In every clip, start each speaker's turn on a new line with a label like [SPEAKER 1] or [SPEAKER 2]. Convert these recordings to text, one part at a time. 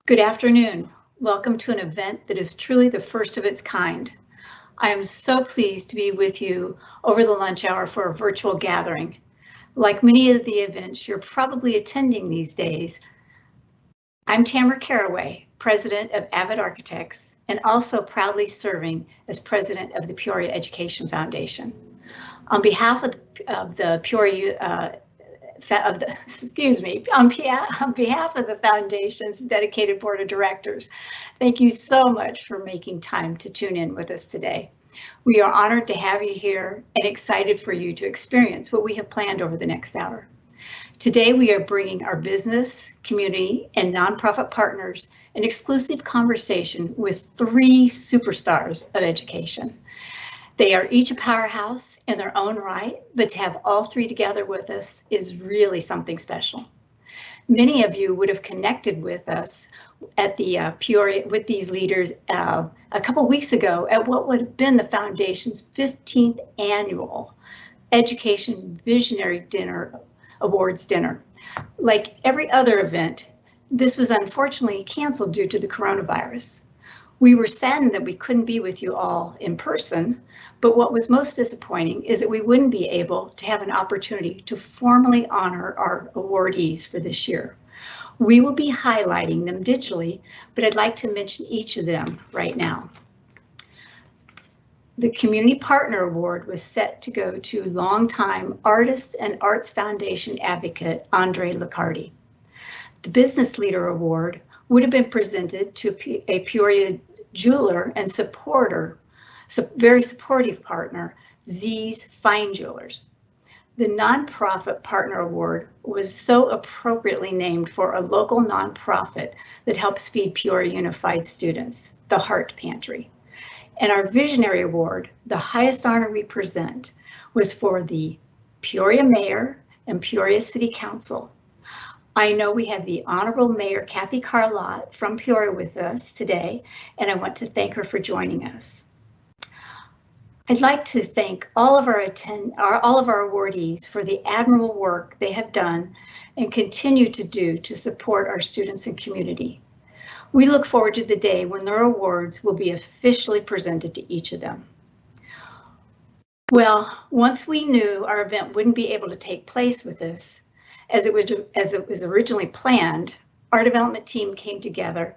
[SPEAKER 1] Good afternoon. Welcome to an event that is truly the first of its kind. I am so pleased to be with you over the lunch hour for a virtual gathering. Like many of the events you're probably attending these days, I'm Tamara Caraway, President of Avid Architects, and also proudly serving as President of the Peoria Education Foundation. On behalf of the Peoria on behalf of the Foundation's dedicated Board of Directors, thank you so much for making time to tune in with us today. We are honored to have you here and excited for you to experience what we have planned over the next hour. Today, we are bringing our business, community, and nonprofit partners an exclusive conversation with 3 superstars of education. They are each a powerhouse in their own right, but to have all 3 together with us is really something special. Many of you would have connected with us at the Peoria with these leaders a couple weeks ago at what would have been the Foundation's 15th annual Education Visionary Dinner Awards Dinner. Like every other event, this was unfortunately canceled due to the coronavirus. We were saddened that we couldn't be with you all in person, but what was most disappointing is that we wouldn't be able to have an opportunity to formally honor our awardees for this year. We will be highlighting them digitally, but I'd like to mention each of them right now. The Community Partner Award was set to go to longtime Artist and Arts Foundation advocate, Andre Licardi. The Business Leader Award would have been presented to a Peoria jeweler and very supportive partner, Z's Fine Jewelers. The Nonprofit Partner Award was so appropriately named for a local nonprofit that helps feed Peoria Unified students, the Heart Pantry. And our Visionary Award, the highest honor we present, was for the Peoria Mayor and Peoria City Council. I know we have the Honorable Mayor Kathy Carlott from Peoria with us today, and I want to thank her for joining us. I'd like to thank all of our awardees for the admirable work they have done and continue to do to support our students and community. We look forward to the day when their awards will be officially presented to each of them. Well, once we knew our event wouldn't be able to take place with us, as it was originally planned, our development team came together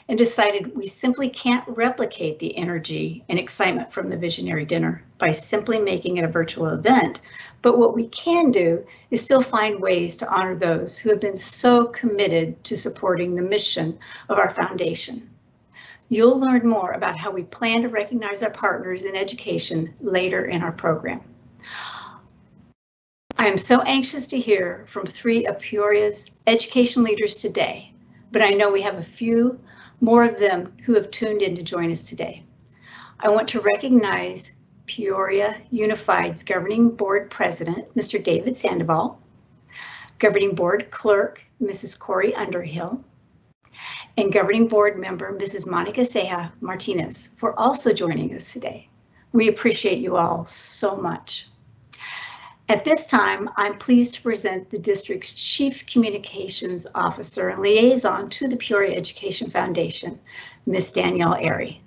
[SPEAKER 1] and decided we simply can't replicate the energy and excitement from the Visionary Dinner by simply making it a virtual event. But what we can do is still find ways to honor those who have been so committed to supporting the mission of our foundation. You'll learn more about how we plan to recognize our partners in education later in our program. I am so anxious to hear from 3 of Peoria's education leaders today, but I know we have a few more of them who have tuned in to join us today. I want to recognize Peoria Unified's Governing Board President, Mr. David Sandoval, Governing Board Clerk, Mrs. Corey Underhill, and Governing Board Member, Mrs. Monica Ceja Martinez, for also joining us today. We appreciate you all so much. At this time, I'm pleased to present the district's Chief Communications Officer and Liaison to the Peoria Education Foundation, Ms. Danielle Airy.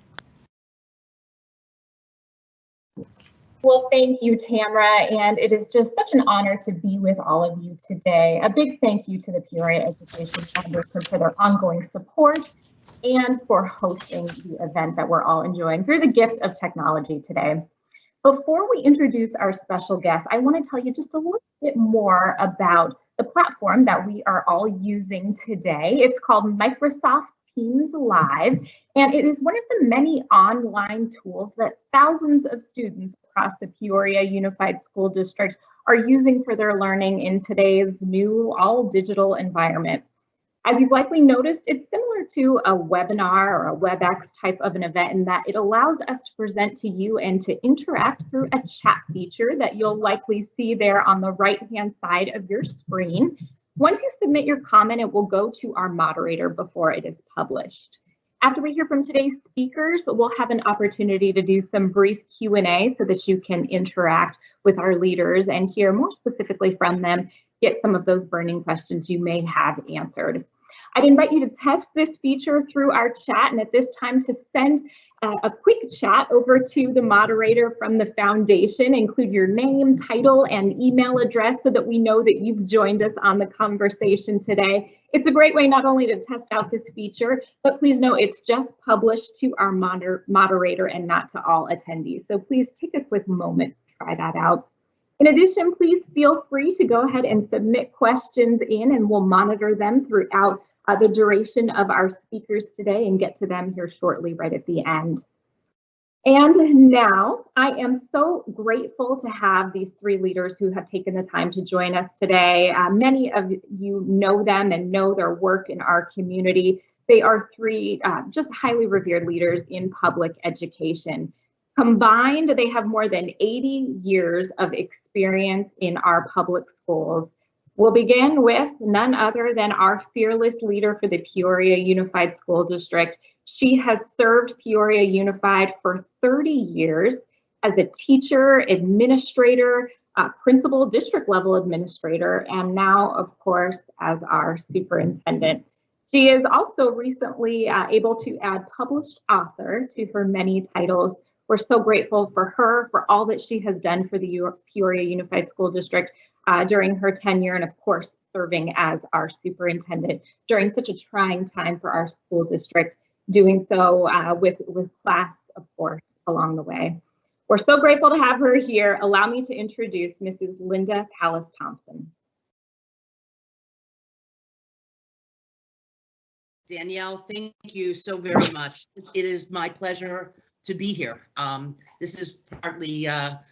[SPEAKER 2] Well, thank you, Tamara, and it is just such an honor to be with all of you today. A big thank you to the Peoria Education Foundation for their ongoing support and for hosting the event that we're all enjoying through the gift of technology today. Before we introduce our special guest, I want to tell you just a little bit more about the platform that we are all using today. It's called Microsoft Teams Live, and it is one of the many online tools that thousands of students across the Peoria Unified School District are using for their learning in today's new all-digital environment. As you've likely noticed, it's similar to a webinar or a WebEx type of an event in that it allows us to present to you and to interact through a chat feature that you'll likely see there on the right-hand side of your screen. Once you submit your comment, it will go to our moderator before it is published. After we hear from today's speakers, we'll have an opportunity to do some brief Q&A so that you can interact with our leaders and hear more specifically from them, get some of those burning questions you may have answered. I'd invite you to test this feature through our chat, and at this time to send a quick chat over to the moderator from the foundation. Include your name, title, and email address so that we know that you've joined us on the conversation today. It's a great way not only to test out this feature, but please know it's just published to our moderator and not to all attendees. So please take a quick moment to try that out. In addition, please feel free to go ahead and submit questions in, and we'll monitor them throughout the duration of our speakers today and get to them here shortly right at the end. And now I am so grateful to have these three leaders who have taken the time to join us today. Many of you know them and know their work in our community. They are three just highly revered leaders in public education. Combined, they have more than 80 years of experience in our public schools. We'll begin with none other than our fearless leader for the Peoria Unified School District. She has served Peoria Unified for 30 years as a teacher, administrator, principal, district level administrator, and now, of course, as our superintendent. She is also recently able to add published author to her many titles. We're so grateful for her, for all that she has done for the Peoria Unified School District during her tenure, and of course, serving as our superintendent during such a trying time for our school district, doing so with class, of course, along the way. We're so grateful to have her here. Allow me to introduce Mrs. Linda Palles Thompson.
[SPEAKER 3] Danielle, thank you so very much. It is my pleasure to be here. This is partly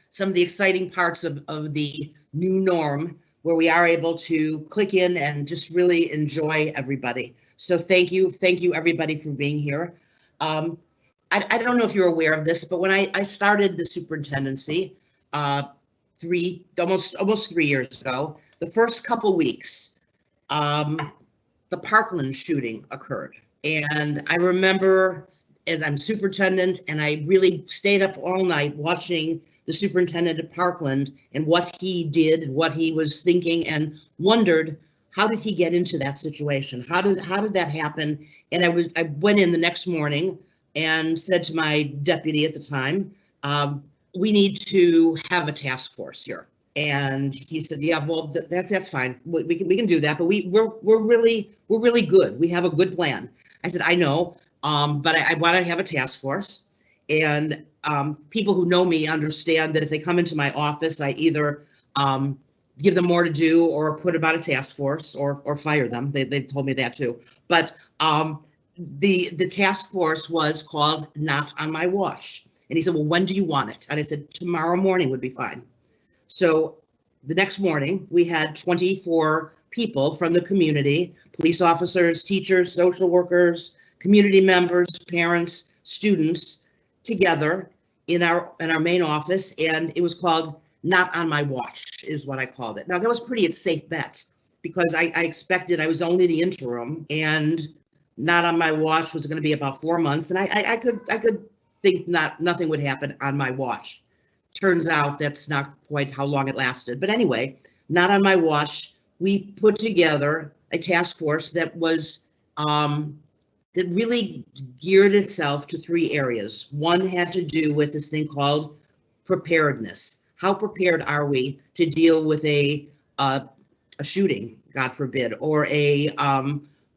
[SPEAKER 3] some of the exciting parts of the new norm, where we are able to click in and just really enjoy everybody. So thank you everybody for being here. I don't know if you're aware of this, but when I started the superintendency almost 3 years ago, the first couple weeks, the Parkland shooting occurred. And I remember, as I'm superintendent, and I really stayed up all night watching the superintendent at Parkland and what he did and what he was thinking, and wondered, how did he get into that situation? How did that happen? And I went in the next morning and said to my deputy at the time, we need to have a task force here. And he said, yeah, well, that's fine. We can do that, but we're really good. We have a good plan. I said, I know. But I want to have a task force, and people who know me understand that if they come into my office, I either give them more to do or put them on a task force or fire them. They've told me that too. But the task force was called Not on My Watch. And he said, well, when do you want it? And I said, tomorrow morning would be fine. So the next morning, we had 24 people from the community, police officers, teachers, social workers, community members, parents, students, together in our main office, and it was called Not on My Watch, is what I called it. Now that was pretty a safe bet, because I expected, I was only the interim, and Not on My Watch was going to be about 4 months, and I could think nothing would happen on my watch. Turns out that's not quite how long it lasted. But anyway, Not on My Watch, we put together a task force that was that really geared itself to 3 areas. One had to do with this thing called preparedness. How prepared are we to deal with a shooting, God forbid, or a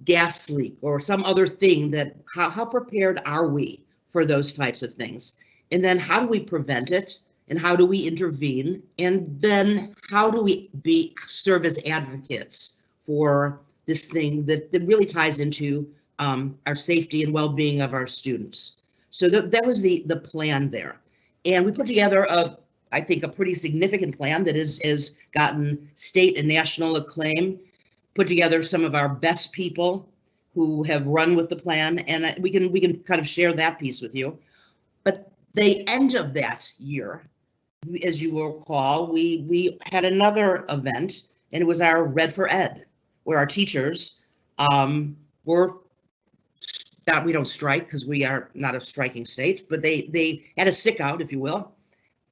[SPEAKER 3] gas leak or some other thing that, how prepared are we for those types of things? And then how do we prevent it? And how do we intervene? And then how do we serve as advocates for this thing that really ties into our safety and well-being of our students? So that was the plan there. And we put together I think a pretty significant plan that has gotten state and national acclaim, put together some of our best people who have run with the plan, and we can kind of share that piece with you. But the end of that year, as you will recall, we had another event, and it was our Red for Ed, where our teachers were that we don't strike because we are not a striking state, but they had a sick out, if you will,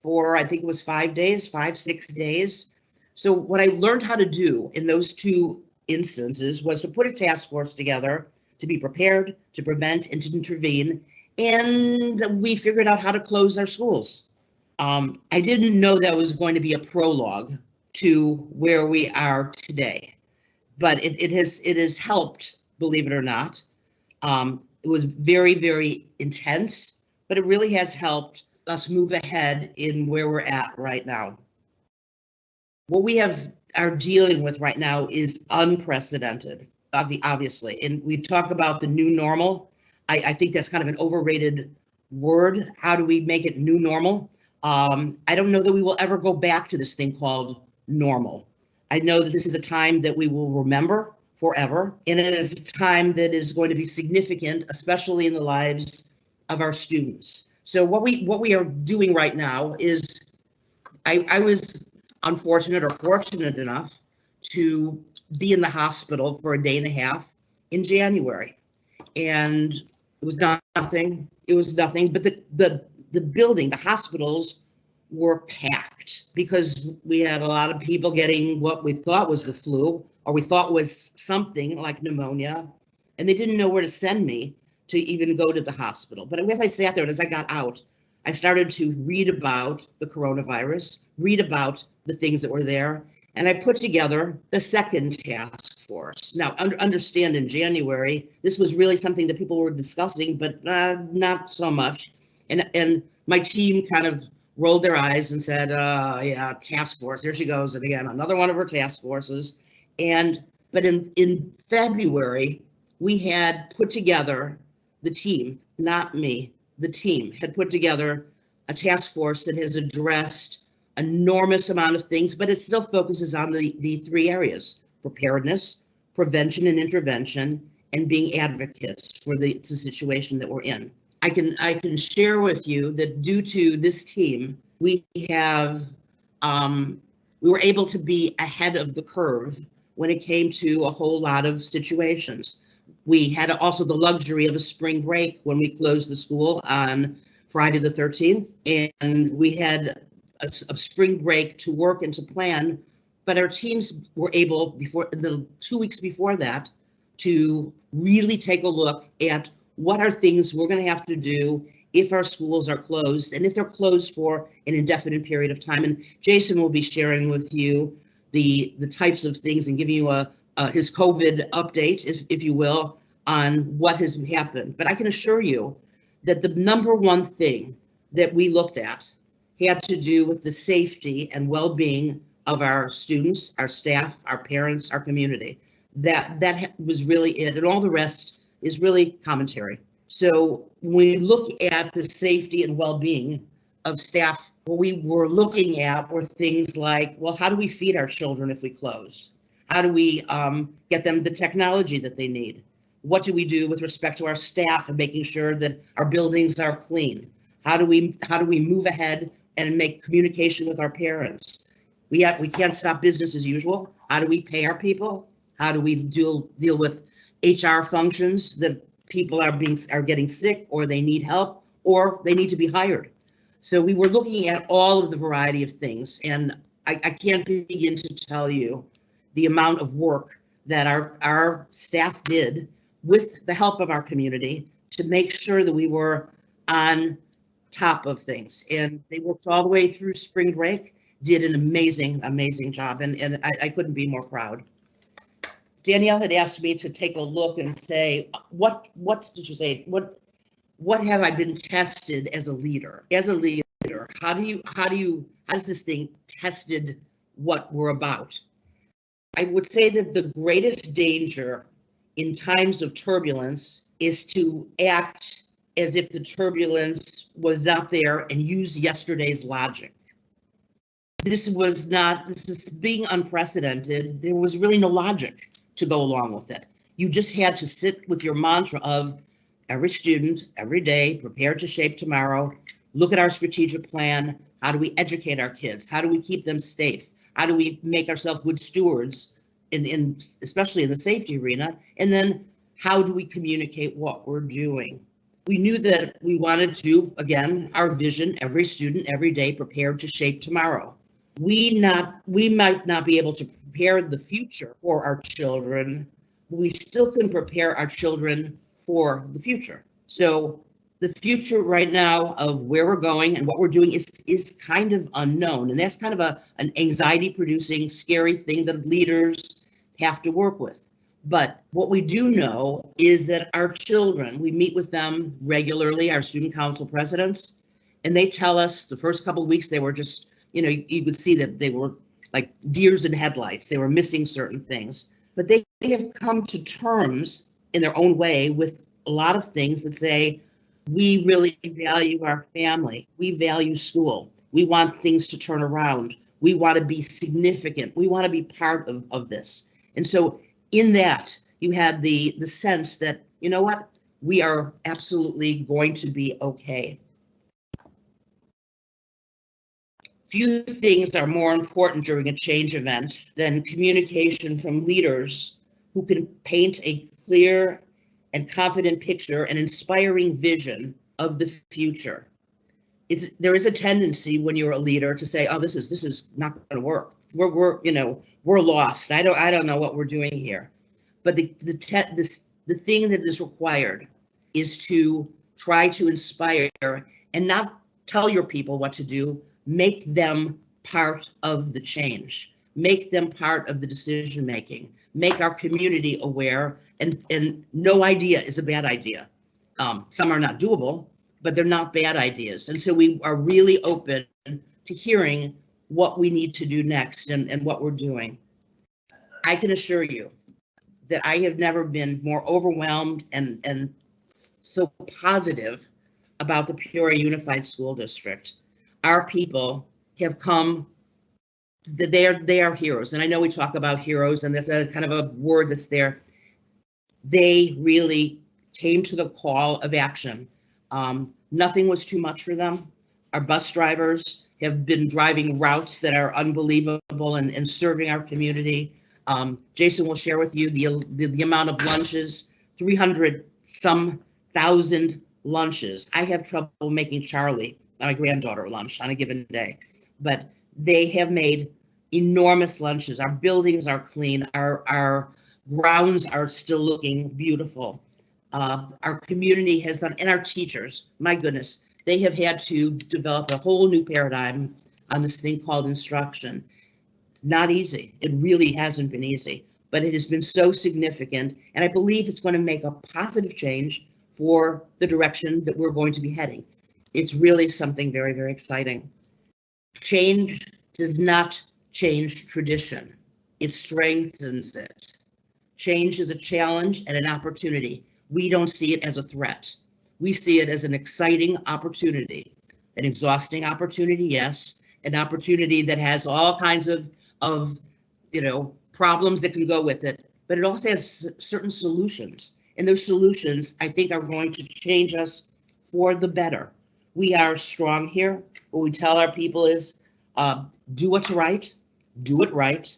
[SPEAKER 3] for I think it was 5 days, 6 days. So what I learned how to do in those two instances was to put a task force together to be prepared, to prevent, and to intervene. And we figured out how to close our schools. I didn't know that was going to be a prologue to where we are today, but it has helped, believe it or not. It was very, very intense, but it really has helped us move ahead in where we're at right now. What we are dealing with right now is unprecedented, obviously. And we talk about the new normal. I think that's kind of an overrated word. How do we make it new normal? I don't know that we will ever go back to this thing called normal. I know that this is a time that we will remember forever, and it is a time that is going to be significant, especially in the lives of our students. So what we are doing right now is, I was unfortunate or fortunate enough to be in the hospital for a day and a half in January, and it was nothing. It was nothing, but the building, the hospitals were packed because we had a lot of people getting what we thought was the flu, or we thought was something like pneumonia, and they didn't know where to send me to even go to the hospital. But as I sat there and as I got out, I started to read about the coronavirus, read about the things that were there, and I put together the second task force. Now, understand, in January, this was really something that people were discussing, but not so much. And my team kind of rolled their eyes and said, yeah, task force, there she goes. And again, another one of her task forces. But in February, we had put together, the team, not me, the team had put together a task force that has addressed enormous amount of things, but it still focuses on the three areas: preparedness, prevention and intervention, and being advocates for the situation that we're in. I can share with you that due to this team, we were able to be ahead of the curve when it came to a whole lot of situations. We had also the luxury of a spring break when we closed the school on Friday the 13th, and we had a spring break to work and to plan, but our teams were able, before the 2 weeks before that, to really take a look at what are things we're going to have to do if our schools are closed, and if they're closed for an indefinite period of time. And Jason will be sharing with you the types of things and giving you his COVID update, if you will, on what has happened. But I can assure you that the number one thing that we looked at had to do with the safety and well-being of our students, our staff, our parents, our community. That was really it, and all the rest is really commentary. So when we look at the safety and well-being of staff, what we were looking at were things like, well, how do we feed our children if we close? How do we get them the technology that they need? What do we do with respect to our staff and making sure that our buildings are clean? How do we move ahead and make communication with our parents? We can't stop business as usual. How do we pay our people? How do we deal with HR functions that people are getting sick, or they need help, or they need to be hired? So we were looking at all of the variety of things, and I can't begin to tell you the amount of work that our staff did with the help of our community to make sure that we were on top of things. And they worked all the way through spring break, did an amazing, amazing job, and I couldn't be more proud. Danielle had asked me to take a look and say, what did you say? What have I been tested as a leader? As a leader, how does this thing tested what we're about? I would say that the greatest danger in times of turbulence is to act as if the turbulence was out there and use yesterday's logic. This is being unprecedented. There was really no logic to go along with it. You just had to sit with your mantra of every student, every day, prepared to shape tomorrow, look at our strategic plan. How do we educate our kids? How do we keep them safe? How do we make ourselves good stewards, especially in the safety arena? And then how do we communicate what we're doing? We knew that we wanted to, again, our vision, every student, every day prepared to shape tomorrow. We might not be able to prepare the future for our children, but we still can prepare our children for the future. So the future right now of where we're going and what we're doing is kind of unknown. And that's kind of an anxiety producing, scary thing that leaders have to work with. But what we do know is that our children, we meet with them regularly, our student council presidents, and they tell us the first couple of weeks they were just, you would see that they were like deers in headlights. They were missing certain things, but they have come to terms in their own way with a lot of things that say, we really value our family. We value school. We want things to turn around. We want to be significant. We want to be part of this. And so in that, you had the sense that, you know what, we are absolutely going to be okay. Few things are more important during a change event than communication from leaders who can paint a clear and confident picture, an inspiring vision of the future. There is a tendency when you're a leader to say, "Oh, this is not going to work. We're lost. I don't know what we're doing here." But the thing that is required is to try to inspire and not tell your people what to do. Make them part of the change. Make them part of the decision making. Make our community aware. And no idea is a bad idea. Some are not doable, but they're not bad ideas. And so we are really open to hearing what we need to do next and what we're doing. I can assure you that I have never been more overwhelmed and so positive about the Peoria Unified School District. Our people have come, they are heroes. And I know we talk about heroes and that's a kind of a word that's there. They really came to the call of action. Nothing was too much for them. Our bus drivers have been driving routes that are unbelievable and serving our community. Jason will share with you the amount of lunches, 300-some thousand lunches. I have trouble making Charlie, my granddaughter, lunch on a given day, but they have made enormous lunches. Our buildings are clean. Our grounds are still looking beautiful. Our community has done, and our teachers, my goodness, they have had to develop a whole new paradigm on this thing called instruction. It's not easy. It really hasn't been easy, but it has been so significant. And I believe it's going to make a positive change for the direction that we're going to be heading. It's really something very, very exciting. Change does not change tradition. It strengthens it. Change is a challenge and an opportunity. We don't see it as a threat. We see it as an exciting opportunity, an exhausting opportunity, yes, an opportunity that has all kinds of problems that can go with it, but it also has certain solutions. And those solutions, I think, are going to change us for the better. We are strong here. What we tell our people is do what's right, do it right,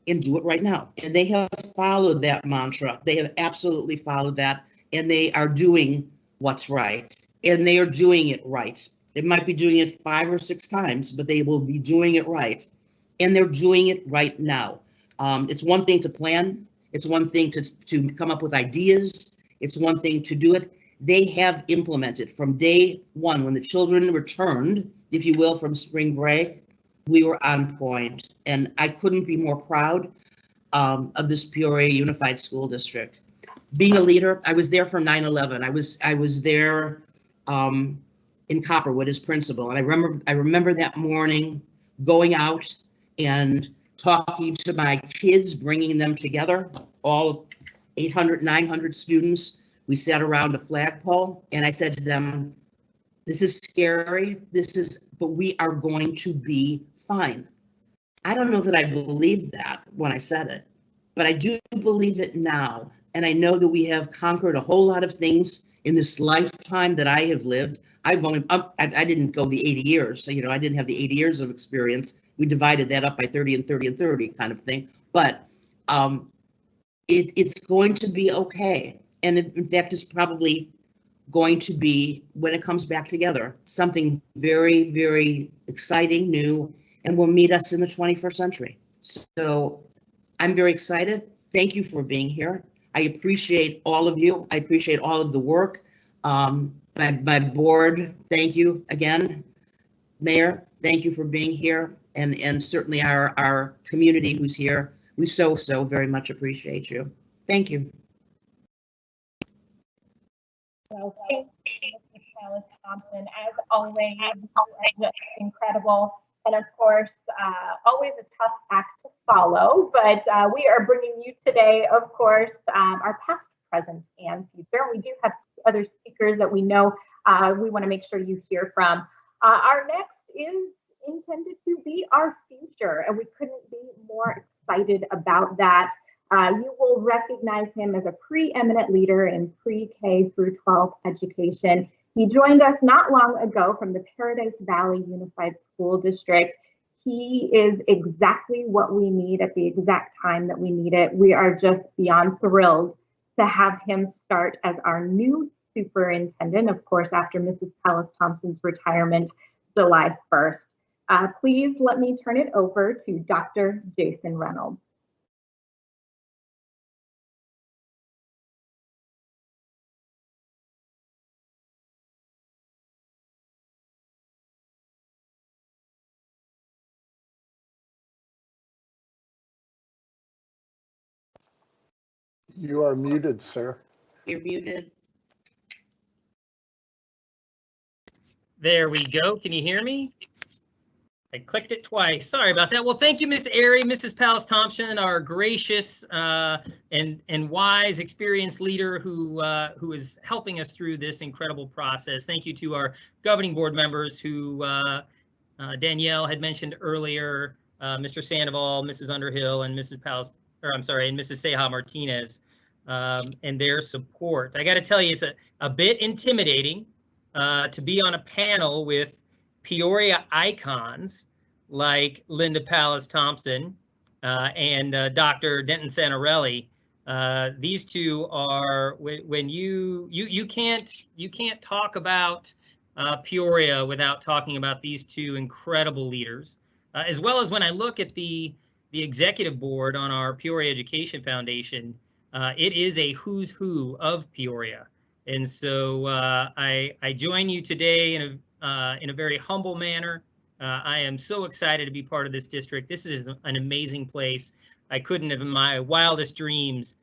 [SPEAKER 3] and do it right now. And they have followed that mantra. They have absolutely followed that, and they are doing what's right, and they are doing it right. They might be doing it 5 or 6 times, but they will be doing it right, and they're doing it right now. It's one thing to plan. It's one thing to come up with ideas. It's one thing to do it. They have implemented from day one, when the children returned, if you will, from spring break, we were on point. And I couldn't be more proud of this Peoria Unified School District. Being a leader, I was there for 9/11. I was there in Copperwood as principal. And I remember that morning going out and talking to my kids, bringing them together, all 800, 900 students. We sat around a flagpole and I said to them, this is scary, but we are going to be fine. I don't know that I believed that when I said it, but I do believe it now. And I know that we have conquered a whole lot of things in this lifetime that I have lived. I didn't go the 80 years, so, I didn't have the 80 years of experience. We divided that up by 30 and 30 and 30 kind of thing. But it's going to be okay. And in fact, it's probably going to be, when it comes back together, something very, very exciting, new, and will meet us in the 21st century. So I'm very excited. Thank you for being here. I appreciate all of you. I appreciate all of the work. My board, thank you again. Mayor, thank you for being here. And certainly our community who's here. We so very much appreciate you. Thank you.
[SPEAKER 2] Well, thank you, Ms. Palles Thompson. As always, you are just incredible. And of course, always a tough act to follow, but we are bringing you today, of course, our past, present, and future. We do have two other speakers that we know we want to make sure you hear from. Our next is intended to be our future, and we couldn't be more excited about that. You will recognize him as a preeminent leader in pre-K through 12 education. He joined us not long ago from the Paradise Valley Unified School District. He is exactly what we need at the exact time that we need it. We are just beyond thrilled to have him start as our new superintendent, of course, after Mrs. Palles Thompson's retirement, July 1st. Please let me turn it over to Dr. Jason Reynolds.
[SPEAKER 4] You are muted, sir.
[SPEAKER 3] You're muted.
[SPEAKER 5] There we go. Can you hear me? I clicked it twice. Sorry about that. Well, thank you, Miss Airy, Mrs. Palles Thompson, our gracious and wise, experienced leader who is helping us through this incredible process. Thank you to our governing board members who Danielle had mentioned earlier, Mr. Sandoval, Mrs. Underhill, and Mrs. Palles, or I'm sorry, and Mrs. Seja Martinez, and their support. I got to tell you, it's a bit intimidating to be on a panel with Peoria icons like Linda Palles Thompson and Dr. Denton Santarelli. These two are, when you can't talk about Peoria without talking about these two incredible leaders, as well as when I look at the executive board on our Peoria Education Foundation. It is a who's who of Peoria. And so I join you today in a very humble manner. I am so excited to be part of this district. This is an amazing place. I couldn't have in my wildest dreams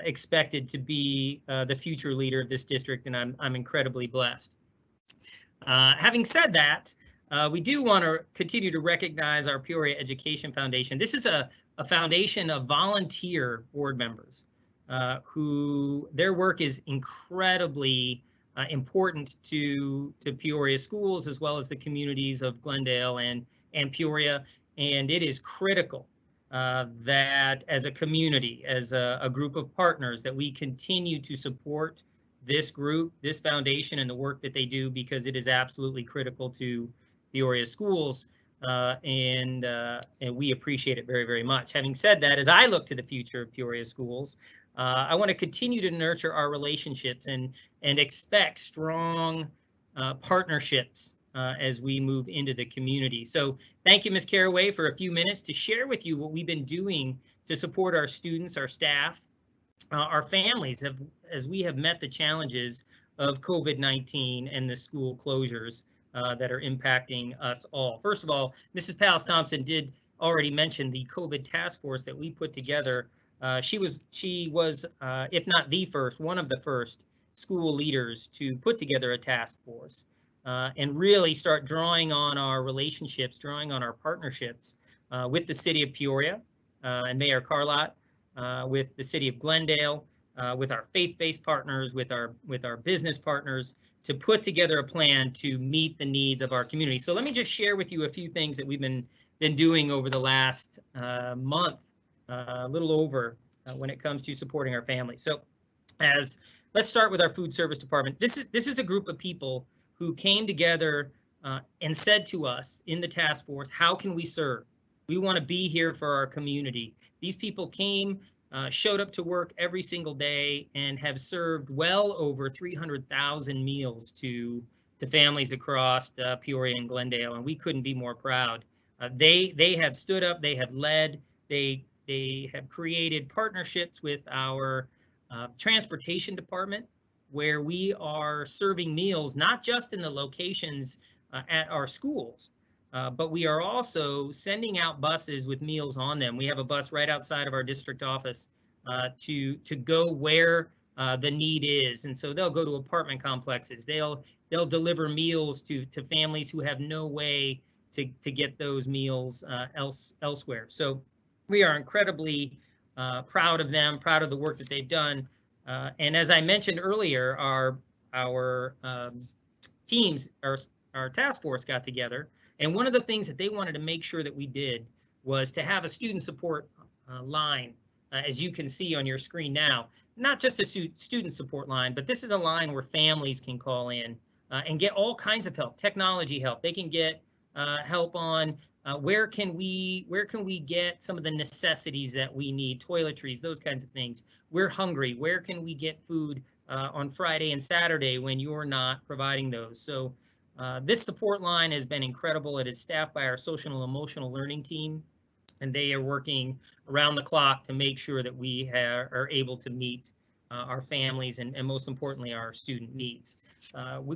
[SPEAKER 5] expected to be the future leader of this district, and I'm incredibly blessed. Having said that, we do want to continue to recognize our Peoria Education Foundation. This is a foundation of volunteer board members who their work is incredibly important to Peoria schools, as well as the communities of Glendale and Peoria. And it is critical that as a community, as a group of partners, that we continue to support this group, this foundation, and the work that they do, because it is absolutely critical to Peoria schools. And we appreciate it very, very much. Having said that, as I look to the future of Peoria schools, I want to continue to nurture our relationships and expect strong partnerships as we move into the community. So thank you, Ms. Caraway, for a few minutes to share with you what we've been doing to support our students, our staff, our families, as we have met the challenges of COVID-19 and the school closures that are impacting us all. First of all, Mrs. Palles Thompson did already mention the COVID task force that we put together. She was, if not the first, one of the first school leaders to put together a task force and really start drawing on our relationships, drawing on our partnerships with the city of Peoria and Mayor Carlott, with the city of Glendale, with our faith-based partners, with our business partners, to put together a plan to meet the needs of our community. So let me just share with you a few things that we've been doing over the last month, a little over, when it comes to supporting our families. So let's start with our food service department. This is a group of people who came together and said to us in the task force, how can we serve? We want to be here for our community. These people came showed up to work every single day and have served well over 300,000 meals to families across Peoria and Glendale, and we couldn't be more proud. They have stood up, they have led, they have created partnerships with our transportation department, where we are serving meals not just in the locations at our schools, but we are also sending out buses with meals on them. We have a bus right outside of our district office to go where the need is, and so they'll go to apartment complexes. They'll deliver meals to families who have no way to get those meals elsewhere. So we are incredibly proud of them, proud of the work that they've done. And as I mentioned earlier, our teams, our task force got together, and one of the things that they wanted to make sure that we did was to have a student support line, as you can see on your screen now. Not just a student support line, but this is a line where families can call in and get all kinds of help, technology help. They can get help on where can we get some of the necessities that we need, toiletries, those kinds of things. We're hungry. Where can we get food on Friday and Saturday when you're not providing those? So this support line has been incredible. It is staffed by our social and emotional learning team, and they are working around the clock to make sure that we are able to meet our families and most importantly, our student needs.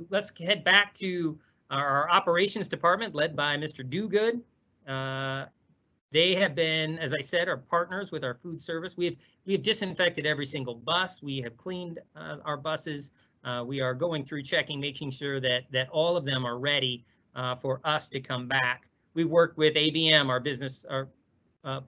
[SPEAKER 5] Let's head back to our operations department led by Mr. Dogood. They have been, as I said, our partners with our food service. We have disinfected every single bus. We have cleaned our buses. We are going through checking, making sure that all of them are ready for us to come back. We worked with ABM, our business, our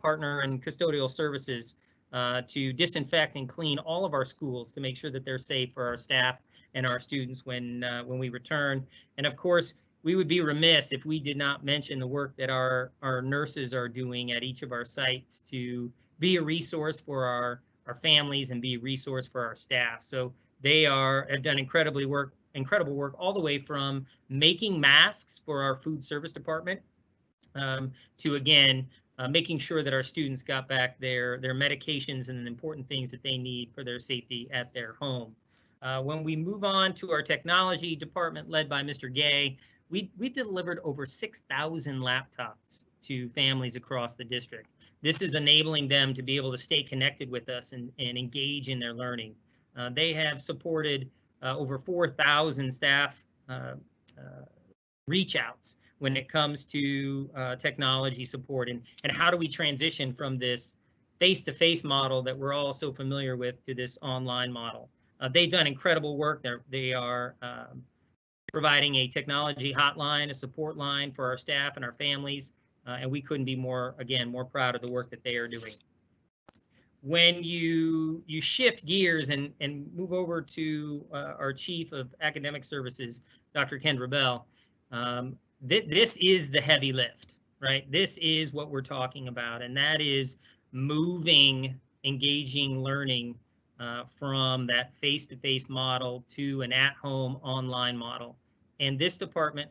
[SPEAKER 5] partner and custodial services, to disinfect and clean all of our schools to make sure that they're safe for our staff and our students when we return. And of course, we would be remiss if we did not mention the work that our nurses are doing at each of our sites to be a resource for our families and be a resource for our staff. So they have done incredible work all the way from making masks for our food service department to, again, making sure that our students got back their medications and the important things that they need for their safety at their home. When we move on to our technology department led by Mr. Gay, we delivered over 6,000 laptops to families across the district. This is enabling them to be able to stay connected with us and engage in their learning. They have supported over 4,000 staff reach outs when it comes to technology support and how do we transition from this face-to-face model that we're all so familiar with to this online model. They've done incredible work. They are providing a technology hotline, a support line for our staff and our families, and we couldn't be more proud of the work that they are doing. When you shift gears and move over to our Chief of Academic Services, Dr. Kendra Bell, this is the heavy lift, right? This is what we're talking about, and that is moving, engaging learning from that face-to-face model to an at-home online model. And this department,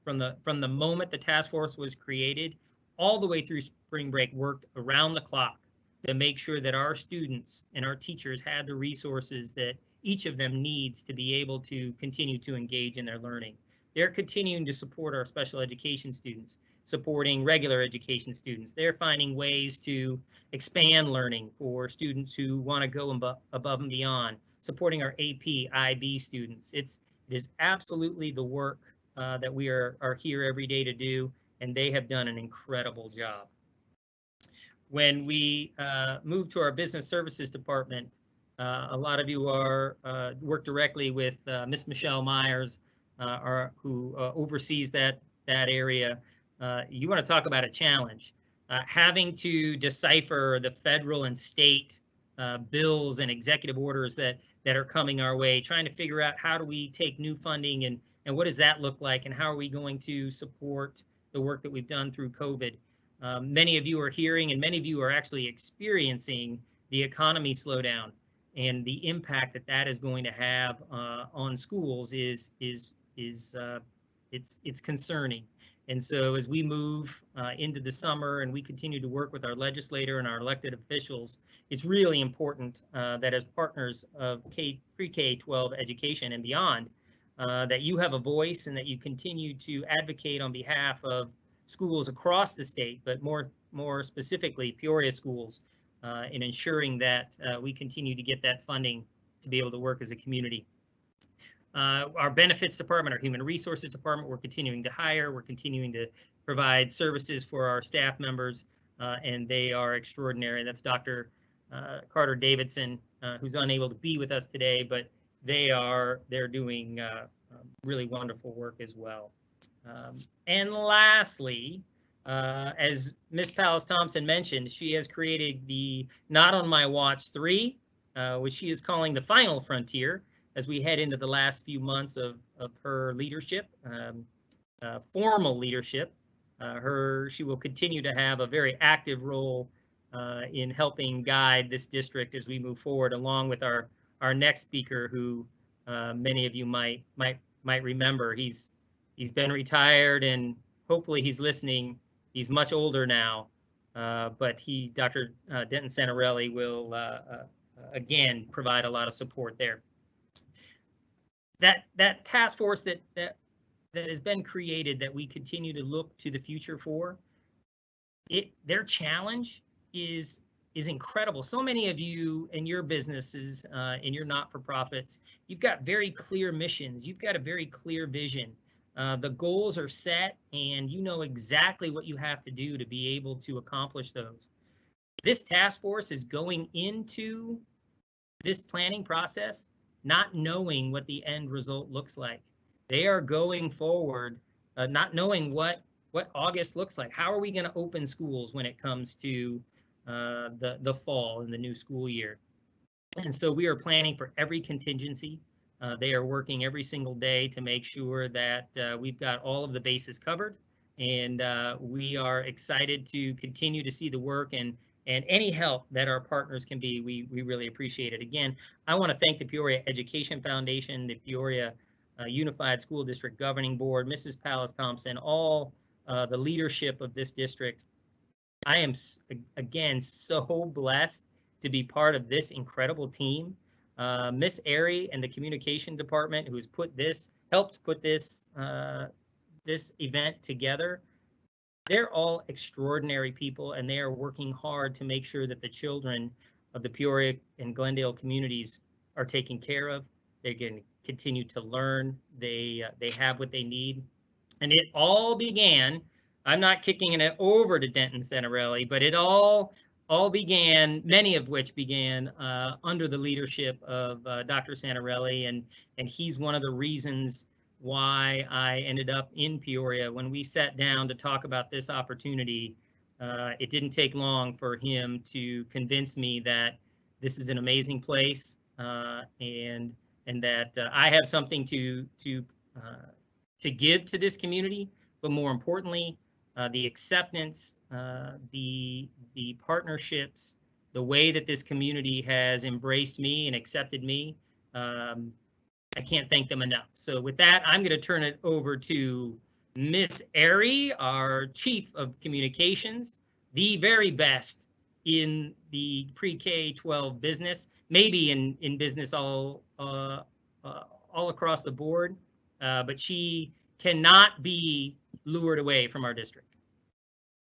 [SPEAKER 5] from the moment the task force was created, all the way through spring break, worked around the clock to make sure that our students and our teachers had the resources that each of them needs to be able to continue to engage in their learning. They're continuing to support our special education students, supporting regular education students. They're finding ways to expand learning for students who want to go above and beyond, supporting our AP, IB students. It is absolutely the work that we are here every day to do, and they have done an incredible job. When we move to our business services department, a lot of you work directly with Miss Michelle Myers, who oversees that area. You want to talk about a challenge. Having to decipher the federal and state bills and executive orders that are coming our way, trying to figure out how do we take new funding and what does that look like, and how are we going to support the work that we've done through COVID. Many of you are hearing, and many of you are actually experiencing the economy slowdown, and the impact that is going to have on schools is concerning. And so as we move into the summer and we continue to work with our legislator and our elected officials, it's really important that as partners of pre-K-12 education and beyond, that you have a voice and that you continue to advocate on behalf of schools across the state, but more specifically Peoria schools, in ensuring that we continue to get that funding to be able to work as a community. Our benefits department, our human resources department, we're continuing to hire, we're continuing to provide services for our staff members, and they are extraordinary. That's Dr. Carter Davidson, who's unable to be with us today, but they're doing really wonderful work as well. And lastly, as Ms. Palles Thompson mentioned, she has created the Not on My Watch 3, which she is calling the final frontier as we head into the last few months of her leadership, formal leadership. She will continue to have a very active role in helping guide this district as we move forward, along with our next speaker, who many of you might remember. He's been retired, and hopefully he's listening. He's much older now, but Dr. Denton Santarelli will again provide a lot of support there. That task force that has been created, that we continue to look to the future for, their challenge is incredible. So many of you in your businesses, in your not-for-profits, you've got very clear missions. You've got a very clear vision. The goals are set, and you know exactly what you have to do to be able to accomplish those. This task force is going into this planning process not knowing what the end result looks like. They are going forward not knowing what August looks like. How are we going to open schools when it comes to the fall in the new school year? And so we are planning for every contingency. They are working every single day to make sure that we've got all of the bases covered, and we are excited to continue to see the work, and any help that our partners can be, we really appreciate it. Again, I want to thank the Peoria Education Foundation, the Peoria Unified School District Governing Board, Mrs. Palles Thompson, all the leadership of this district. I am, again, so blessed to be part of this incredible team. Miss Airy and the communication department, who has helped put this event together. They're all extraordinary people, and they are working hard to make sure that the children of the Peoria and Glendale communities are taken care of. They're going to continue to learn. They have what they need. And it all began, I'm not kicking it over to Denton Santarelli, but it all began, many of which began under the leadership of Dr. Santarelli, and he's one of the reasons why I ended up in Peoria. When we sat down to talk about this opportunity, it didn't take long for him to convince me that this is an amazing place, and that I have something to give to this community, but more importantly, the acceptance, the partnerships, the way that this community has embraced me and accepted me. I can't thank them enough. So with that, I'm going to turn it over to Miss Airy, our Chief of Communications, the very best in the pre-K-12 business, maybe in business all across the board, but she cannot be lured away from our district.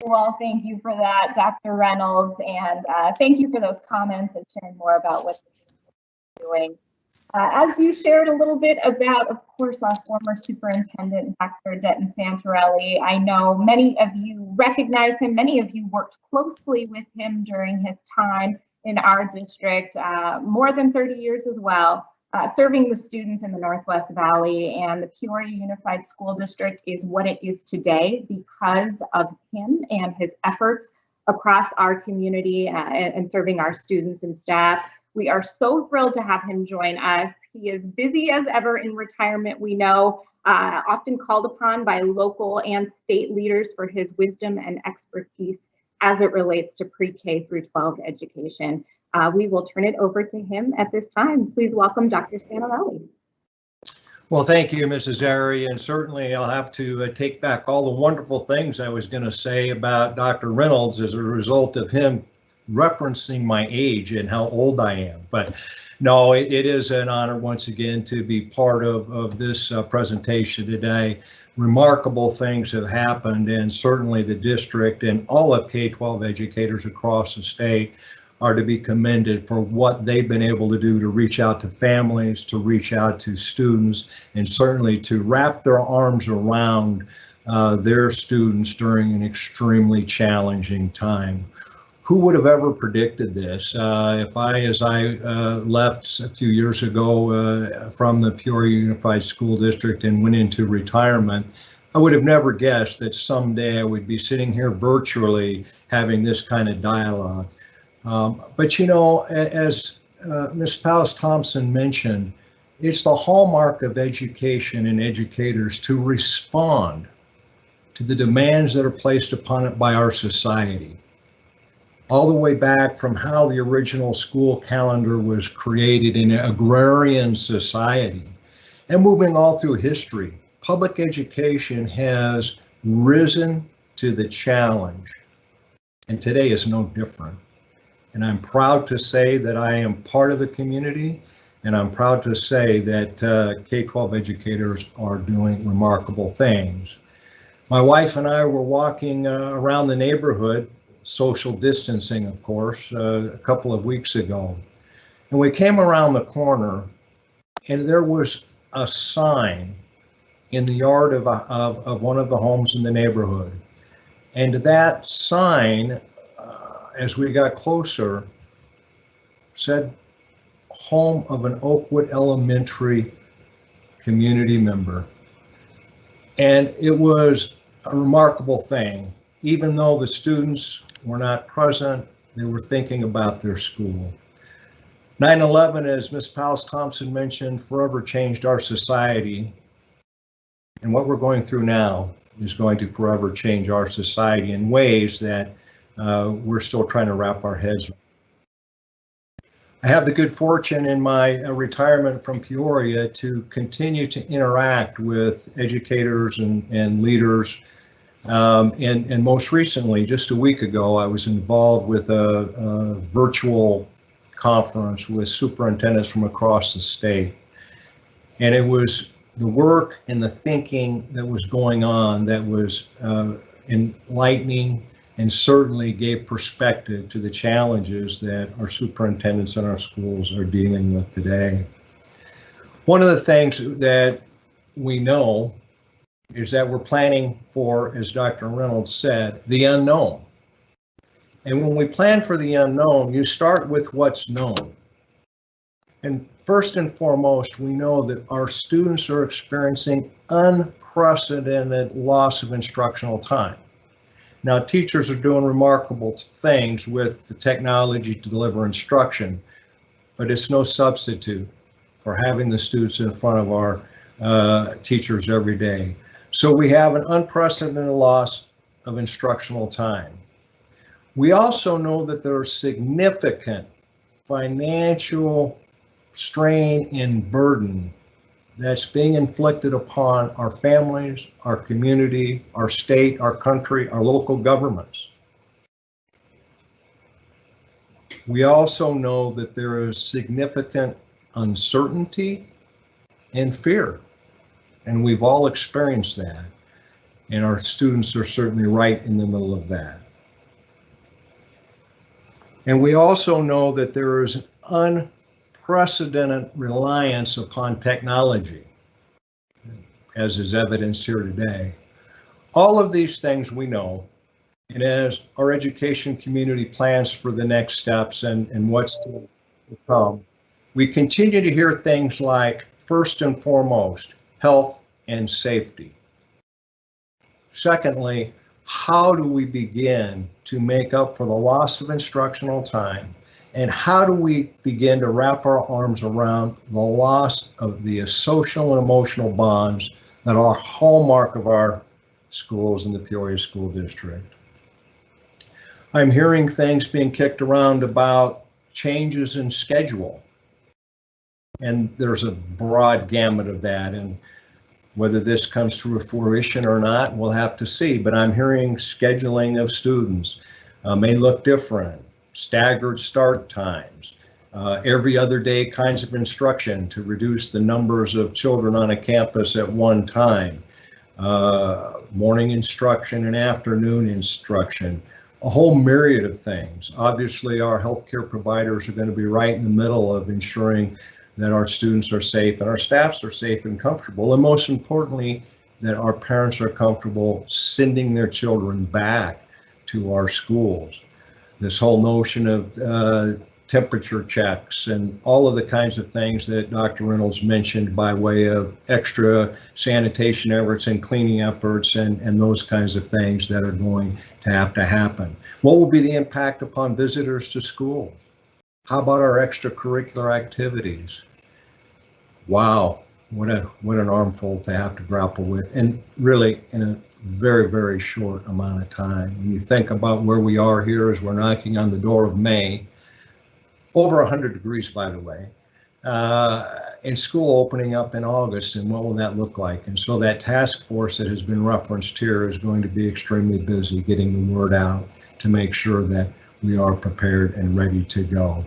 [SPEAKER 2] Well, thank you for that, Dr. Reynolds, and thank you for those comments and sharing more about what you're doing. As you shared a little bit about, of course, our former superintendent, Dr. Denton Santarelli, I know many of you recognize him. Many of you worked closely with him during his time in our district, more than 30 years as well, serving the students in the Northwest Valley. And the Peoria Unified School District is what it is today because of him and his efforts across our community and serving our students and staff. We are so thrilled to have him join us. He is busy as ever in retirement, we know, often called upon by local and state leaders for his wisdom and expertise as it relates to pre-K through 12 education. We will turn it over to him at this time. Please welcome Dr. Santarelli.
[SPEAKER 4] Well, thank you, Mrs. Airy, and certainly I'll have to take back all the wonderful things I was going to say about Dr. Reynolds as a result of him referencing my age and how old I am. But no, it is an honor once again to be part of this presentation today. Remarkable things have happened, and certainly the district and all of K-12 educators across the state are to be commended for what they've been able to do to reach out to families, to reach out to students, and certainly to wrap their arms around their students during an extremely challenging time. Who would have ever predicted this? As I left a few years ago from the Peoria Unified School District and went into retirement, I would have never guessed that someday I would be sitting here virtually having this kind of dialogue. But you know, as Ms. Palles Thompson mentioned, it's the hallmark of education and educators to respond to the demands that are placed upon it by our society. All the way back from how the original school calendar was created in an agrarian society and moving all through history, public education has risen to the challenge, and today is no different. And I'm proud to say that I am part of the community, and I'm proud to say that K-12 educators are doing remarkable things. My wife and I were walking around the neighborhood, social distancing, of course, a couple of weeks ago. And we came around the corner, and there was a sign in the yard of one of the homes in the neighborhood. And that sign, as we got closer, said home of an Oakwood Elementary community member. And it was a remarkable thing. Even though the students were not present, they were thinking about their school. 9/11, as Ms. Palles Thompson mentioned, forever changed our society. And what we're going through now is going to forever change our society in ways that we're still trying to wrap our heads around. I have the good fortune in my retirement from Peoria to continue to interact with educators and leaders. And most recently, just a week ago, I was involved with a virtual conference with superintendents from across the state. And it was the work and the thinking that was going on that was enlightening and certainly gave perspective to the challenges that our superintendents in our schools are dealing with today. One of the things that we know is that we're planning for, as Dr. Reynolds said, the unknown. And when we plan for the unknown, you start with what's known. And first and foremost, we know that our students are experiencing unprecedented loss of instructional time. Now, teachers are doing remarkable things with the technology to deliver instruction, but it's no substitute for having the students in front of our teachers every day. So we have an unprecedented loss of instructional time. We also know that there are significant financial strain and burden that's being inflicted upon our families, our community, our state, our country, our local governments. We also know that there is significant uncertainty and fear, and we've all experienced that, and our students are certainly right in the middle of that. And we also know that there is an unprecedented reliance upon technology, as is evidenced here today. All of these things we know, and as our education community plans for the next steps and what's to come, we continue to hear things like, first and foremost, health and safety. Secondly, how do we begin to make up for the loss of instructional time? And how do we begin to wrap our arms around the loss of the social and emotional bonds that are hallmark of our schools in the Peoria School District? I'm hearing things being kicked around about changes in schedule. And there's a broad gamut of that. And whether this comes to fruition or not, we'll have to see. But I'm hearing scheduling of students may look different, staggered start times, every other day kinds of instruction to reduce the numbers of children on a campus at one time, morning instruction and afternoon instruction, a whole myriad of things. Obviously, our healthcare providers are going to be right in the middle of ensuring that our students are safe and our staffs are safe and comfortable, and most importantly, that our parents are comfortable sending their children back to our schools. This whole notion of temperature checks and all of the kinds of things that Dr. Reynolds mentioned by way of extra sanitation efforts and cleaning efforts and those kinds of things that are going to have to happen. What will be the impact upon visitors to school? How about our extracurricular activities? Wow, what an armful to have to grapple with, and really in a very, very short amount of time. When you think about where we are here as we're knocking on the door of May, over 100 degrees, by the way, and school opening up in August, and what will that look like? And so that task force that has been referenced here is going to be extremely busy getting the word out to make sure that we are prepared and ready to go.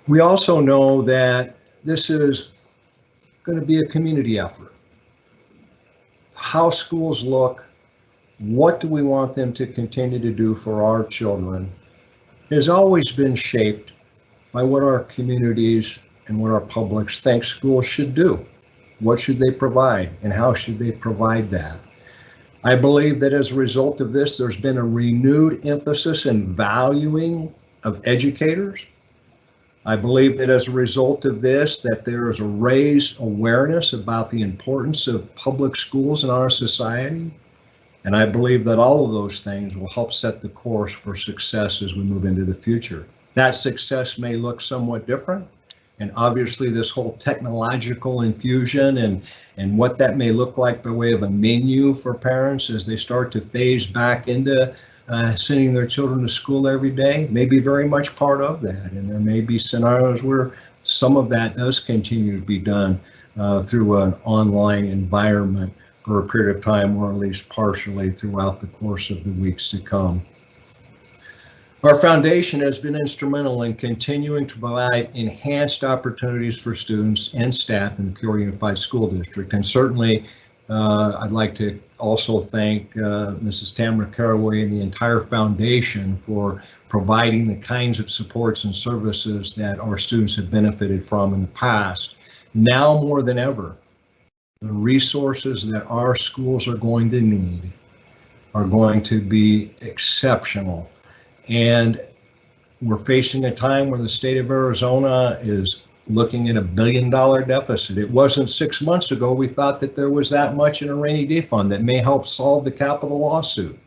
[SPEAKER 4] We also know that this is going to be a community effort. How schools look, what do we want them to continue to do for our children, has always been shaped by what our communities and what our publics think schools should do. What should they provide and how should they provide that? I believe that as a result of this, there's been a renewed emphasis and valuing of educators. I believe that as a result of this, that there is a raised awareness about the importance of public schools in our society. And I believe that all of those things will help set the course for success as we move into the future. That success may look somewhat different. And obviously this whole technological infusion and what that may look like by way of a menu for parents as they start to phase back into sending their children to school every day may be very much part of that. And there may be scenarios where some of that does continue to be done through an online environment for a period of time, or at least partially throughout the course of the weeks to come. Our foundation has been instrumental in continuing to provide enhanced opportunities for students and staff in the Peoria Unified School District. And certainly, I'd like to also thank Mrs. Tamara Caraway and the entire foundation for providing the kinds of supports and services that our students have benefited from in the past. Now more than ever, the resources that our schools are going to need are going to be exceptional. And we're facing a time where the state of Arizona is looking at $1 billion deficit. It wasn't 6 months ago we thought that there was that much in a rainy day fund that may help solve the capital lawsuit.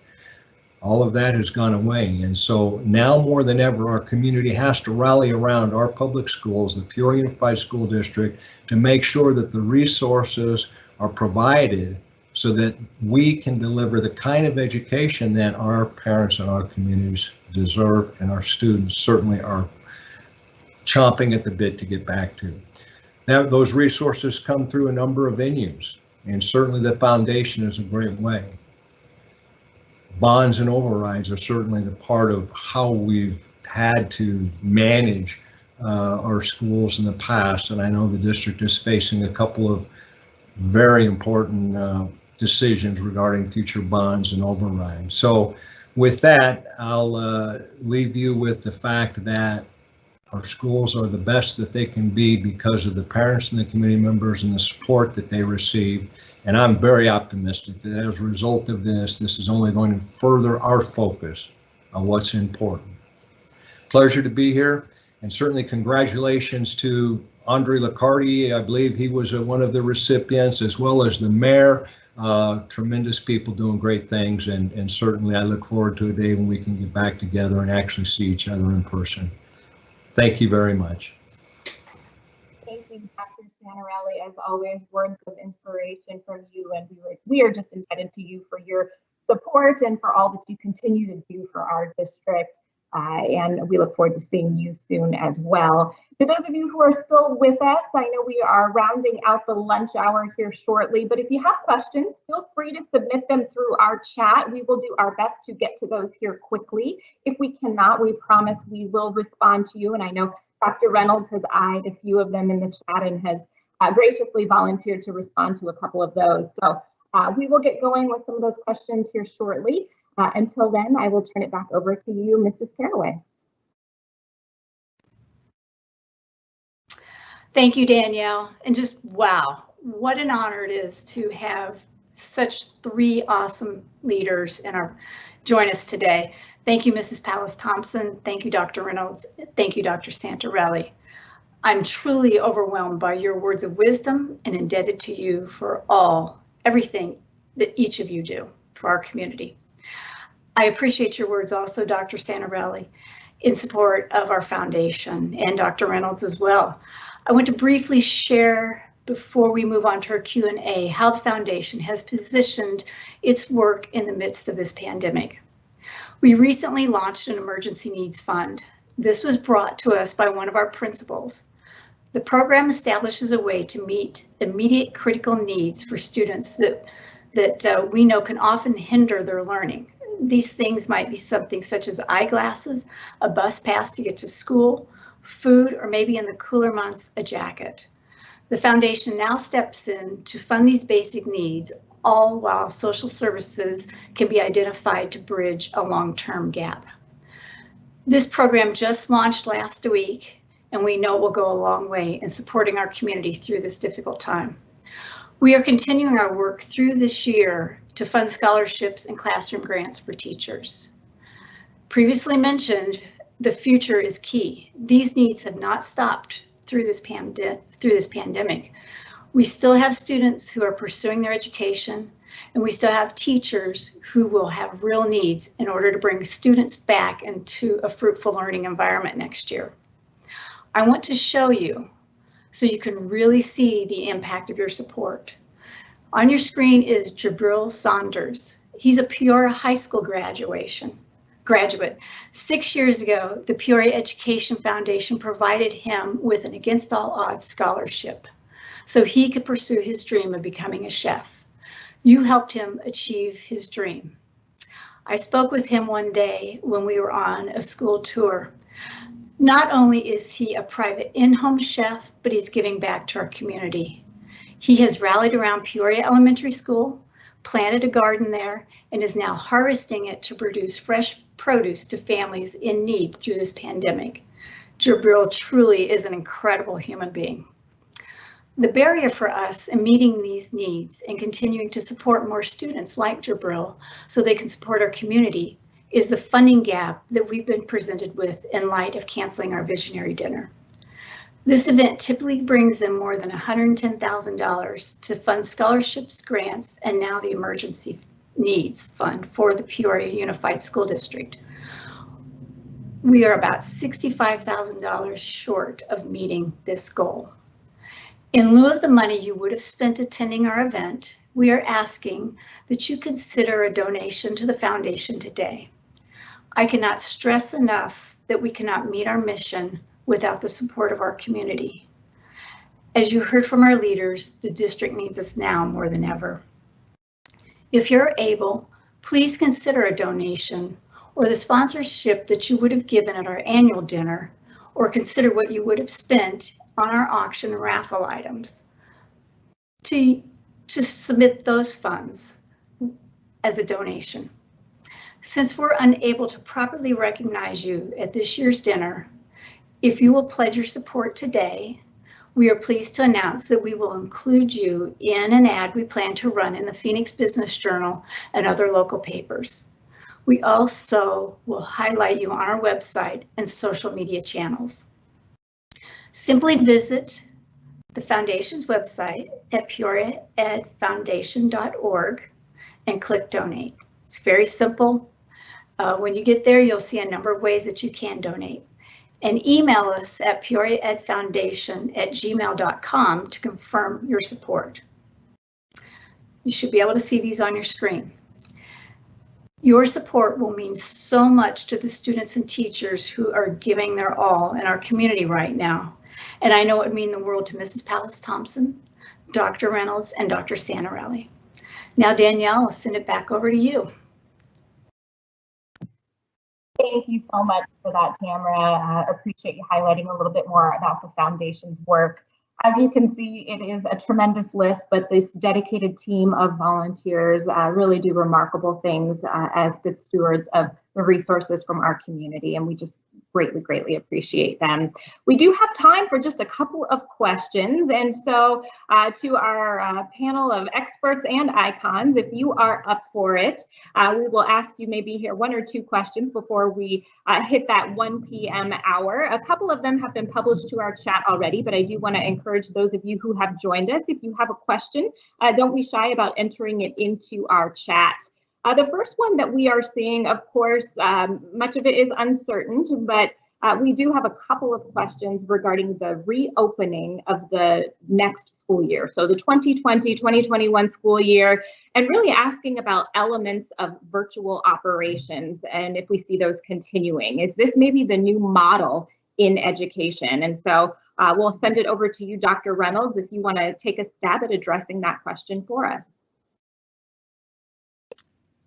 [SPEAKER 4] All of that has gone away. And so now more than ever, our community has to rally around our public schools, the Peoria Unified School District, to make sure that the resources are provided so that we can deliver the kind of education that our parents and our communities deserve, and our students certainly are chomping at the bit to get back to. Now, those resources come through a number of venues, and certainly the foundation is a great way. Bonds and overrides are certainly the part of how we've had to manage our schools in the past, and I know the district is facing a couple of very important decisions regarding future bonds and overrides. So with that, I'll leave you with the fact that our schools are the best that they can be because of the parents and the community members and the support that they receive. And I'm very optimistic that as a result of this, this is only going to further our focus on what's important. Pleasure to be here, and certainly congratulations to Andre Liccardi. I believe he was one of the recipients, as well as the mayor. Tremendous people doing great things, and certainly I look forward to a day when we can get back together and actually see each other in person. Thank you very much.
[SPEAKER 2] Thank you, Dr. Santarelli. As always, words of inspiration from you, and we are just indebted to you for your support and for all that you continue to do for our district. and we look forward to seeing you soon as well. For those of you who are still with us, I know we are rounding out the lunch hour here shortly, but if you have questions, feel free to submit them through our chat. We will do our best to get to those here quickly. If we cannot, we promise we will respond to you. And I know Dr. Reynolds has eyed a few of them in the chat and has graciously volunteered to respond to a couple of those. So we will get going with some of those questions here shortly. Until then, I will turn it back over to you, Mrs. Caraway.
[SPEAKER 1] Thank you, Danielle. And just wow, what an honor it is to have such three awesome leaders join us today. Thank you, Mrs. Palles Thompson. Thank you, Dr. Reynolds. Thank you, Dr. Santarelli. I'm truly overwhelmed by your words of wisdom and indebted to you for everything that each of you do for our community. I appreciate your words also, Dr. Santarelli, in support of our foundation, and Dr. Reynolds as well. I want to briefly share, before we move on to our Q&A, how the foundation has positioned its work in the midst of this pandemic. We recently launched an emergency needs fund. This was brought to us by one of our principals. The program establishes a way to meet immediate critical needs for students that we know can often hinder their learning. These things might be something such as eyeglasses, a bus pass to get to school, food, or maybe in the cooler months, a jacket. The foundation now steps in to fund these basic needs, all while social services can be identified to bridge a long-term gap. This program just launched last week, and we know it will go a long way in supporting our community through this difficult time. We are continuing our work through this year to fund scholarships and classroom grants for teachers. Previously mentioned, the future is key. These needs have not stopped through this pandemic. We still have students who are pursuing their education, and we still have teachers who will have real needs in order to bring students back into a fruitful learning environment next year. I want to show you so you can really see the impact of your support. On your screen is Jabril Saunders. He's a Peoria High School graduate. 6 years ago, the Peoria Education Foundation provided him with an against all odds scholarship so he could pursue his dream of becoming a chef. You helped him achieve his dream. I spoke with him one day when we were on a school tour. Not only is he a private in-home chef, but he's giving back to our community. He has rallied around Peoria Elementary School, planted a garden there, and is now harvesting it to produce fresh produce to families in need through this pandemic. Jabril truly is an incredible human being. The barrier for us in meeting these needs and continuing to support more students like Jabril so they can support our community is the funding gap that we've been presented with in light of canceling our visionary dinner. This event typically brings them more than $110,000 to fund scholarships, grants, and now the emergency needs fund for the Peoria Unified School District. We are about $65,000 short of meeting this goal. In lieu of the money you would have spent attending our event, we are asking that you consider a donation to the foundation today. I cannot stress enough that we cannot meet our mission without the support of our community. As you heard from our leaders, the district needs us now more than ever. If you're able, please consider a donation or the sponsorship that you would have given at our annual dinner, or consider what you would have spent on our auction and raffle items to submit those funds as a donation. Since we're unable to properly recognize you at this year's dinner, if you will pledge your support today, we are pleased to announce that we will include you in an ad we plan to run in the Phoenix Business Journal and other local papers. We also will highlight you on our website and social media channels. Simply visit the foundation's website at peoriaedfoundation.org and click donate. It's very simple. When you get there, you'll see a number of ways that you can donate. And email us at peoriaedfoundation@gmail.com to confirm your support. You should be able to see these on your screen. Your support will mean so much to the students and teachers who are giving their all in our community right now. And I know it would mean the world to Mrs. Palles Thompson, Dr. Reynolds, and Dr. Santarelli. Now, Danielle, I'll send it back over to you.
[SPEAKER 2] Thank you so much for that, Tamara. Appreciate you highlighting a little bit more about the foundation's work. As you can see, it is a tremendous lift, but this dedicated team of volunteers really do remarkable things as good stewards of the resources from our community, and we just greatly appreciate them. We do have time for just a couple of questions, and so to our panel of experts and icons, if you are up for it, we will ask you maybe here 1 or 2 questions before we hit that 1 p.m. hour. A couple of them have been published to our chat already, but I do want to encourage those of you who have joined us, if you have a question, don't be shy about entering it into our chat. The first one that we are seeing, of course, much of it is uncertain, but we do have a couple of questions regarding the reopening of the next school year. So the 2020-2021 school year, and really asking about elements of virtual operations and if we see those continuing. Is this maybe the new model in education? And so we'll send it over to you, Dr. Reynolds, if you want to take a stab at addressing that question for us.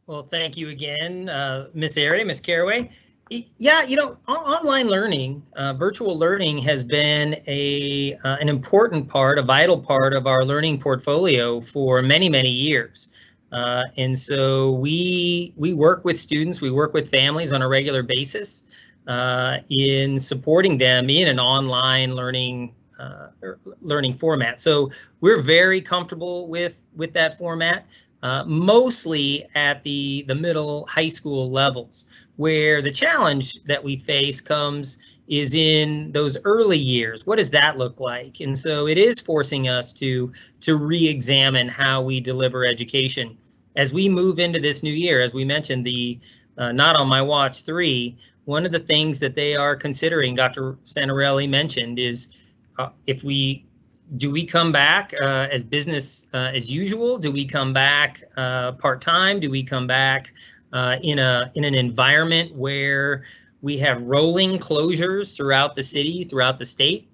[SPEAKER 5] Well, thank you again, Miss Airy, Miss Caraway. Yeah, you know, online learning, virtual learning has been an important part, a vital part of our learning portfolio for many years. And so we work with students, we work with families on a regular basis in supporting them in an online learning format. So we're very comfortable with that format. Mostly at the middle high school levels, where the challenge that we face is in those early years. What does that look like? And so it is forcing us to re-examine how we deliver education. As we move into this new year, as we mentioned, the Not on My Watch 3, one of the things that they are considering, Dr. Santarelli mentioned, is do we come back as business as usual? Do we come back part-time? Do we come back in an environment where we have rolling closures throughout the city, throughout the state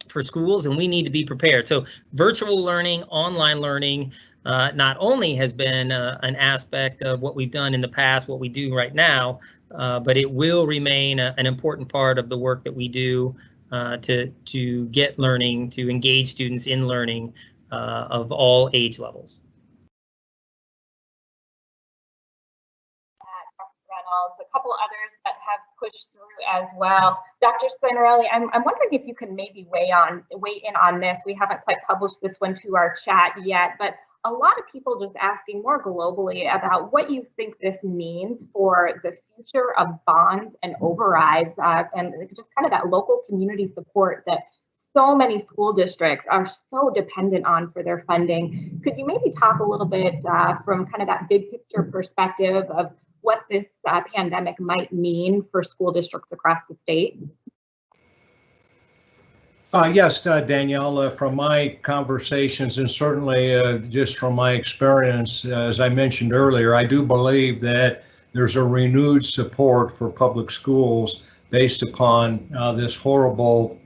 [SPEAKER 5] for schools, and we need to be prepared. So virtual learning, online learning, not only has been an aspect of what we've done in the past, what we do right now, but it will remain an important part of the work that we do to get learning, to engage students in learning of all age levels.
[SPEAKER 2] Reynolds, a couple others that have pushed through as well. Dr. Santarelli, I'm wondering if you can maybe weigh in on this. We haven't quite published this one to our chat yet, but a lot of people just asking more globally about what you think this means for the future of bonds and overrides and just kind of that local community support that so many school districts are so dependent on for their funding. Could you maybe talk a little bit from kind of that big picture perspective of what this pandemic might mean for school districts across the state?
[SPEAKER 4] Yes, Danielle, from my conversations and certainly just from my experience, as I mentioned earlier, I do believe that there's a renewed support for public schools based upon this horrible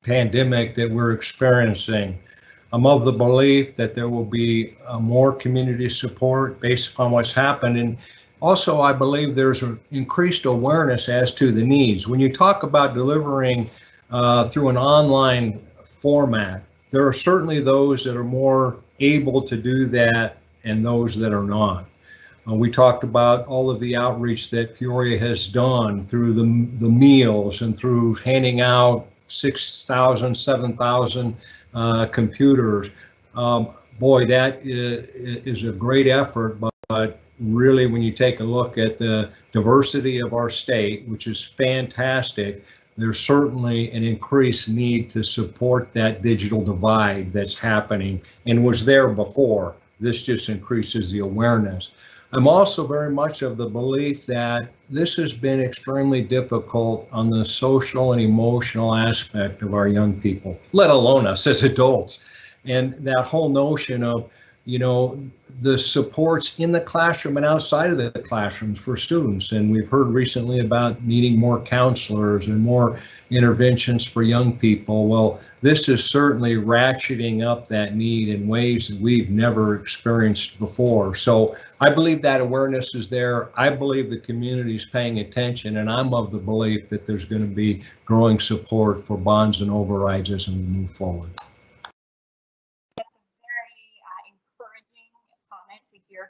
[SPEAKER 4] pandemic that we're experiencing. I'm of the belief that there will be more community support based upon what's happened. And also, I believe there's an increased awareness as to the needs. When you talk about delivering through an online format, there are certainly those that are more able to do that and those that are not. We talked about all of the outreach that Peoria has done through the meals and through handing out 6,000, 7,000 computers. Boy, that is a great effort, but really when you take a look at the diversity of our state, which is fantastic, there's certainly an increased need to support that digital divide that's happening and was there before. This just increases the awareness. I'm also very much of the belief that this has been extremely difficult on the social and emotional aspect of our young people, let alone us as adults. And that whole notion of you know, the supports in the classroom and outside of the classrooms for students. And we've heard recently about needing more counselors and more interventions for young people. Well, this is certainly ratcheting up that need in ways that we've never experienced before. So I believe that awareness is there. I believe the community is paying attention, and I'm of the belief that there's going to be growing support for bonds and overrides as we move forward.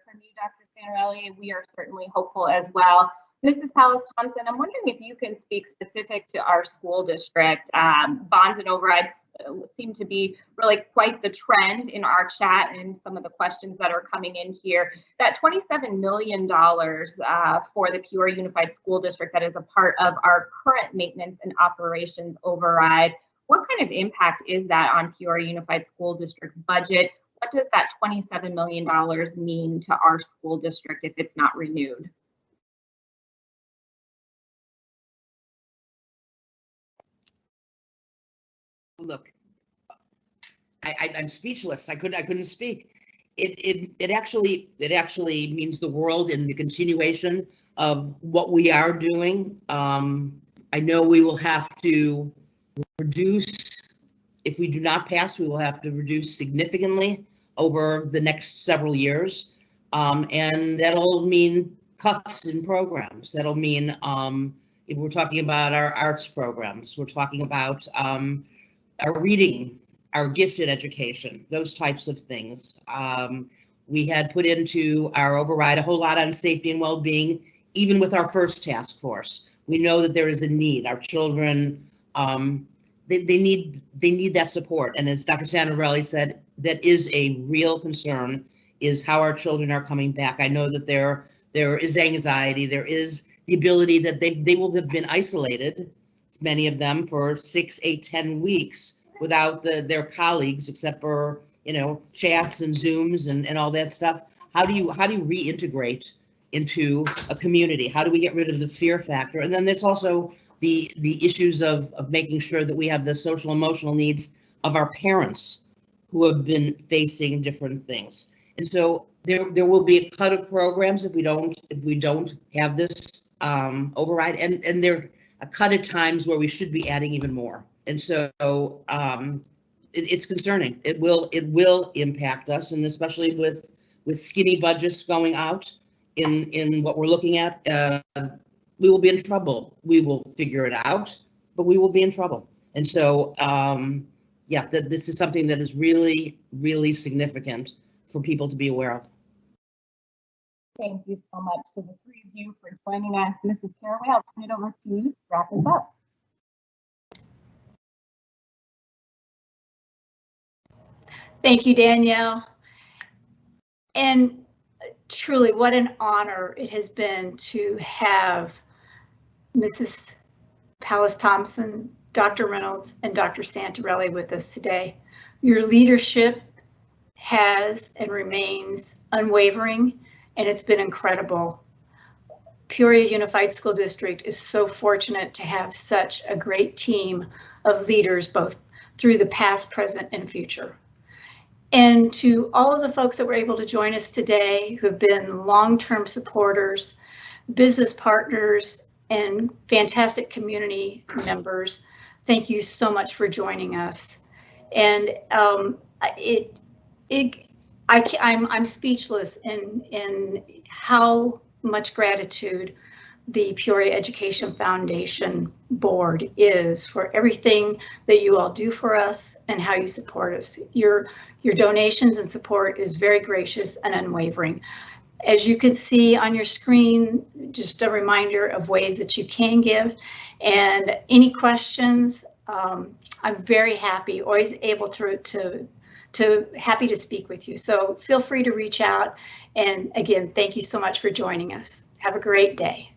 [SPEAKER 2] From you, Dr. Santarelli. We are certainly hopeful as well. Mrs. Palles Thompson, I'm wondering if you can speak specific to our school district. Bonds and overrides seem to be really quite the trend in our chat and some of the questions that are coming in here. That $27 million for the Peoria Unified School District that is a part of our current maintenance and operations override, what kind of impact is that on Peoria Unified School District's budget? What does that $27 million mean to our school district if it's not renewed?
[SPEAKER 3] Look, I'm speechless. I couldn't speak. It actually means the world in the continuation of what we are doing. I know we will have to reduce. If we do not pass, we will have to reduce significantly over the next several years. And that'll mean cuts in programs. That'll mean, if we're talking about our arts programs, we're talking about our reading, our gifted education, those types of things. We had put into our override a whole lot on safety and well-being, even with our first task force. We know that there is a need. Our children, they need that support. And as Dr. Santarelli said, that is a real concern, is how our children are coming back. I know that there is anxiety. There is the ability that they will have been isolated, many of them, for 6, 8, 10 weeks without their colleagues, except for, you know, chats and Zooms and all that stuff. How do you reintegrate into a community? How do we get rid of the fear factor? And then there's also the issues of making sure that we have the social emotional needs of our parents who have been facing different things. And so there will be a cut of programs if we don't have this override, and there a cut at times where we should be adding even more. And so it's concerning. It will impact us, and especially with skinny budgets going out in what we're looking at. We will be in trouble. We will figure it out, but we will be in trouble. And so, yeah, this is something that is really, really significant for people to be aware of.
[SPEAKER 2] Thank you so much to the three of you for joining us. Mrs. Caraway, I'll turn it over to you to wrap us up.
[SPEAKER 1] Thank you, Danielle. And truly, what an honor it has been to have Mrs. Palles Thompson, Dr. Reynolds, and Dr. Santarelli with us today. Your leadership has and remains unwavering, and it's been incredible. Peoria Unified School District is so fortunate to have such a great team of leaders, both through the past, present, and future. And to all of the folks that were able to join us today, who have been long-term supporters, business partners, and fantastic community members, thank you so much for joining us. And I'm speechless in how much gratitude the Peoria Education Foundation Board is for everything that you all do for us and how you support us. Your donations and support is very gracious and unwavering. As you can see on your screen, just a reminder of ways that you can give. And any questions, I'm very happy, always able to happy to speak with you. So feel free to reach out. And again, thank you so much for joining us. Have a great day.